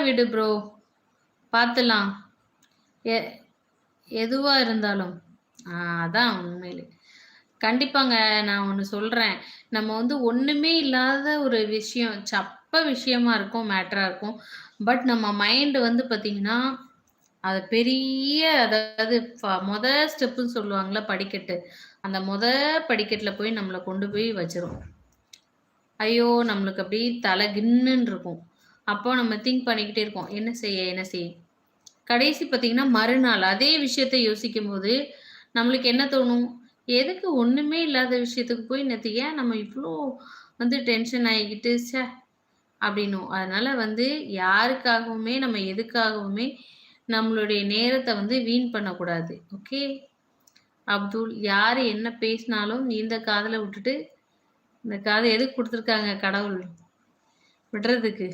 விடு ப்ரோ. பாத்துடலாம். எ எதுவா இருந்தாலும். ஆ அதான் உண்மையிலே. கண்டிப்பாங்க. நான் ஒண்ணு சொல்றேன். நம்ம வந்து ஒண்ணுமே இல்லாத ஒரு விஷயம், சப்ப விஷயமா இருக்கும், மேட்டரா இருக்கும். பட் நம்ம மைண்ட் வந்து பார்த்தீங்கன்னா, அது பெரிய அதாவது மொத ஸ்டெப்புன்னு சொல்லுவாங்கல்ல படிக்கட்டு. அந்த படிக்கட்டுல போய் நம்மள கொண்டு போய் வச்சுரும். ஐயோ! நம்மளுக்கு அப்படியே தல கின்னுன்னு இருக்கும். அப்போ நம்ம திங்க் பண்ணிக்கிட்டே இருப்போம். என்ன செய்ய? என்ன செய்ய? கடைசி பார்த்தீங்கன்னா, மறுநாள் அதே விஷயத்த யோசிக்கும்போது, நம்மளுக்கு என்ன தோணும்? எதுக்கு ஒண்ணுமே இல்லாத விஷயத்துக்கு போய் நேத்து ஏன் நம்ம இவ்ளோ வந்து டென்ஷன் ஆகிக்கிட்டு, அப்படின்னும். அதனால வந்து யாருக்காகவுமே, நம்ம எதுக்காகவுமே நம்மளுடைய நேரத்த வந்து வீண் பண்ணக்கூடாது. ஓகே. அப்துல் யாரு என்ன பேசினாலும், நீ இந்த காதுல விட்டுட்டு, இந்த காது எதுக்கு குடுத்துருக்காங்க கடவுள்? விடுறதுக்கு.